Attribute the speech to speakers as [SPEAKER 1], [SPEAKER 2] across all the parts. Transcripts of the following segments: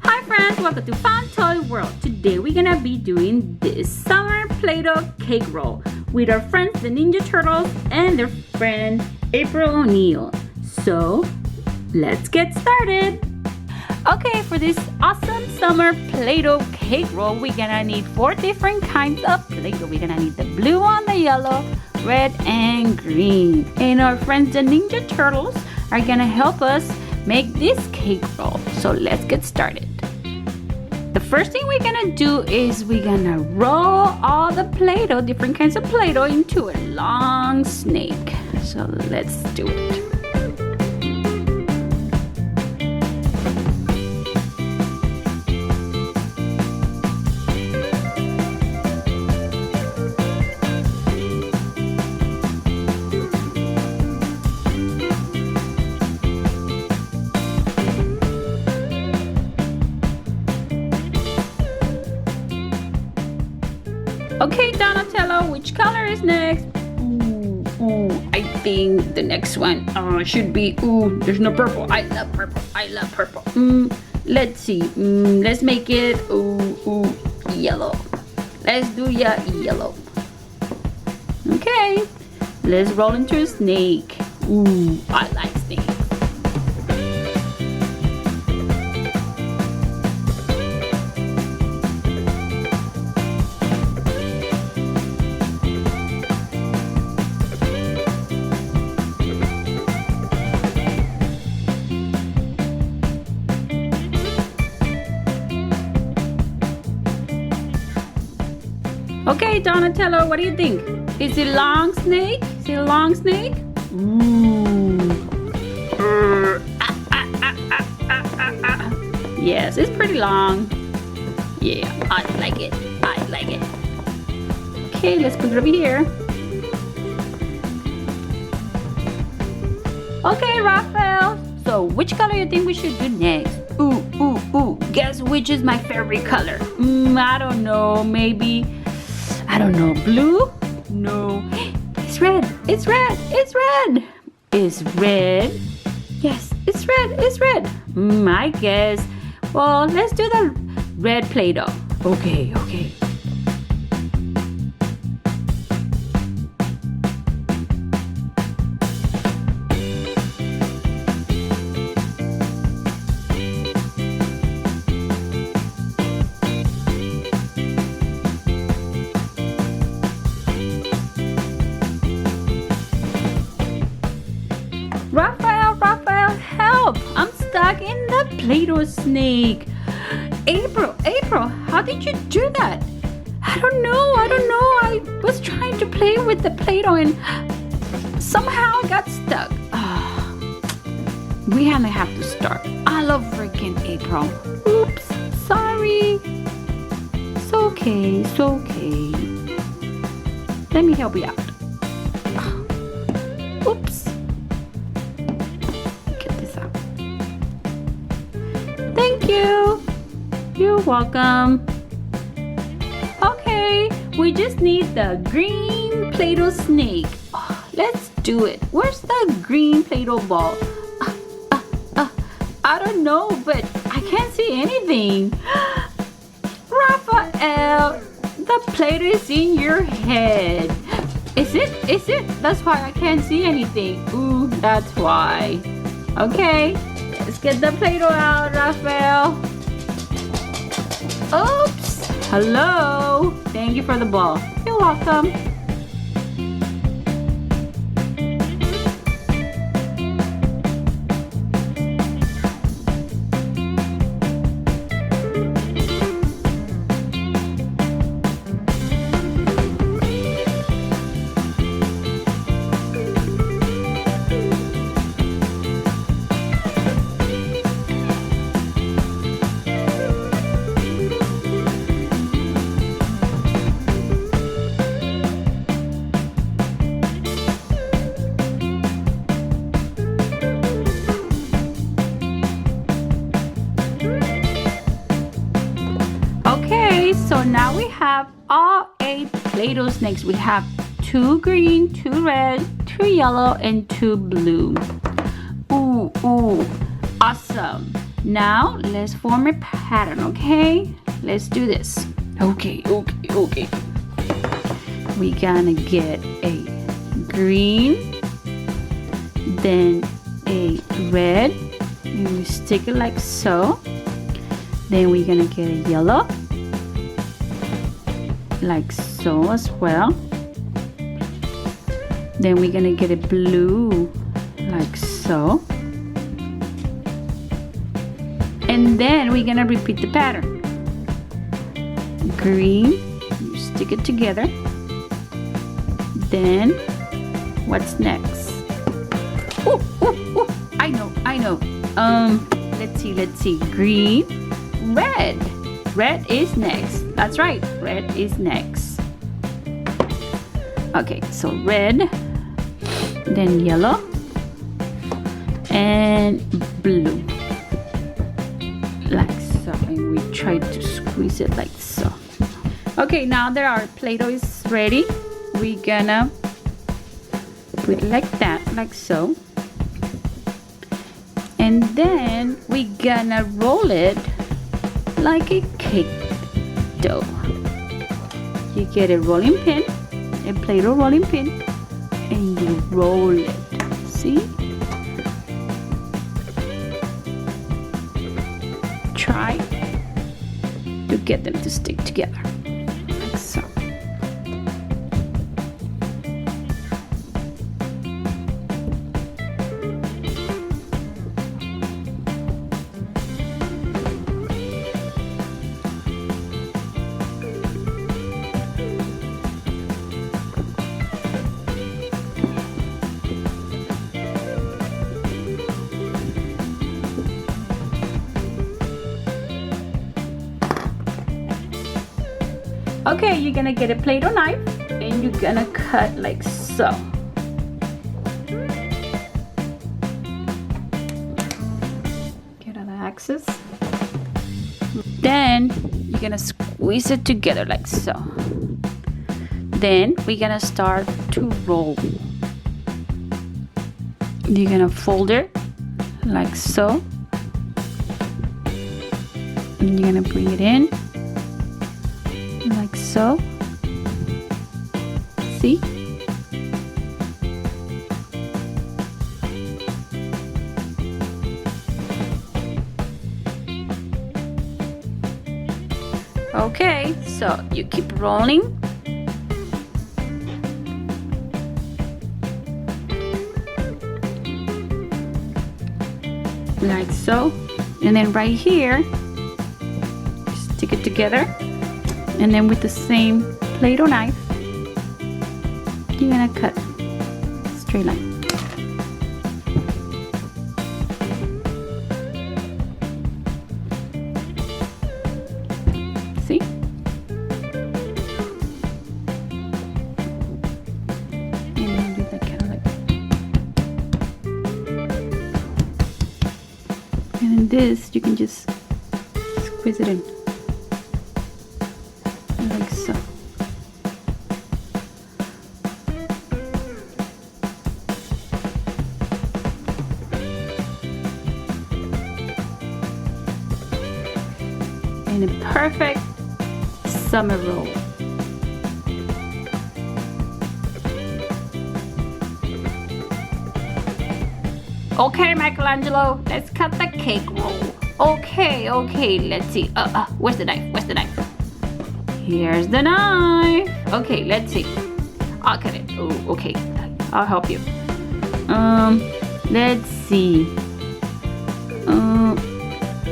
[SPEAKER 1] Hi friends, welcome to Fun Toy World. Today we're gonna be doing this summer Play-Doh cake roll with our friends the Ninja Turtles and their friend April O'Neil. So let's get started. Okay, for this awesome summer Play-Doh cake roll, we're gonna need 4 different kinds of Play-Doh. We're gonna need the blue one, the yellow, red, and green. And our friends the Ninja Turtles are gonna help us make this cake roll. So let's get started. The first thing we're gonna do is we're gonna roll all the Play-Doh, different kinds of Play-Doh, into a long snake. So let's do it. Okay, Donatello, which color is next? I think the next one should be, there's no purple. I love purple. Let's see, let's make it, yellow. Let's do yellow. Okay, let's roll into a snake. I like snakes. Okay, Donatello, what do you think? Is it long snake? Is it a long snake? Yes, it's pretty long. Yeah, I like it. Okay, let's put it over here. Okay, Raphael. So, which color you think we should do next? Guess which is my favorite color? I don't know. Maybe... I don't know, blue? No, it's red. It's red. Yes, it's red. I guess. Well, let's do the red Play-Doh. Okay. Raphael, help! I'm stuck in the Play-Doh snake. April, how did you do that? I don't know. I was trying to play with the Play-Doh and somehow I got stuck. We have to start all over again, April. Oops, sorry. It's okay. Let me help you out. Oops. Thank you. You're welcome. Okay, we just need the green Play-Doh snake. Let's do it. Where's the green Play-Doh ball? I don't know, but I can't see anything. Raphael, the Play-Doh is in your head. Is it? That's why I can't see anything. That's why. Okay. Let's get the Play-Doh out, Raphael. Oops. Hello. Thank you for the ball. You're welcome. So now we have all 8 Play-Doh snakes. We have 2 green, 2 red, 2 yellow, and 2 blue. Ooh, awesome. Now let's form a pattern, okay? Let's do this. Okay. We're gonna get a green, then a red, and we stick it like so. Then we're gonna get a yellow, like so as well. Then we're gonna get a blue, like so. And then we're gonna repeat the pattern. Green, you stick it together. Then, what's next? Ooh, I know. Let's see. Green, red. Red is next. That's right, red is next. Okay, so red, then yellow, and blue. Like so, and we try to squeeze it like so. Okay, now that our Play-Doh is ready, we're gonna put it like that, like so. And then we're gonna roll it like a cake dough. You get a rolling pin, a Play-Doh rolling pin, and you roll it. See? Try to get them to stick together, like so. Okay, you're gonna get a Play-Doh knife and you're gonna cut like so. Get on the axis. Then you're gonna squeeze it together like so. Then we're gonna start to roll. You're gonna fold it like so. And you're gonna bring it in. Like so. See? Okay, so you keep rolling. Like so. And then right here, stick it together. And then with the same Play-Doh knife, you're gonna cut straight line. See? And then do that kind of like. And in this, you can just squeeze it in. Like so. And a perfect summer roll. Okay, Michelangelo, let's cut the cake roll. Okay, let's see. Where's the knife? Here's the knife. Okay, let's see. I'll cut it. Oh, okay. I'll help you. Let's see.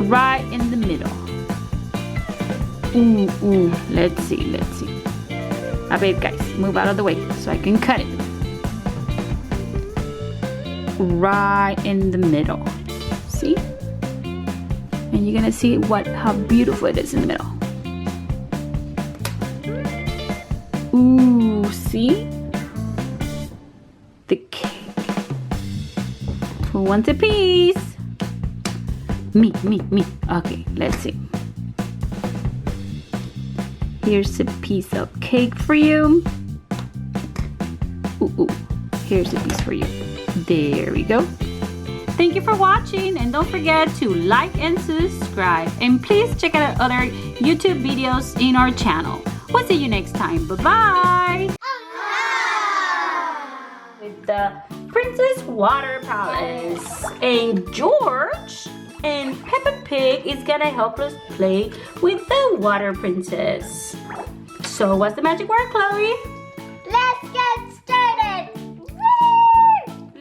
[SPEAKER 1] Right in the middle. Ooh. Let's see. A bit, guys. Move out of the way so I can cut it. Right in the middle. See? And you're gonna see how beautiful it is in the middle. Ooh, see? The cake. Who wants a piece? Me. Okay, let's see. Here's a piece of cake for you. Ooh. Here's a piece for you. There we go. Thank you for watching, and don't forget to like and subscribe. And please check out other YouTube videos in our channel. We'll see you next time. Bye-bye! With the Princess Water Palace. And George and Peppa Pig is gonna help us play with the Water Princess. So what's the magic word, Chloe?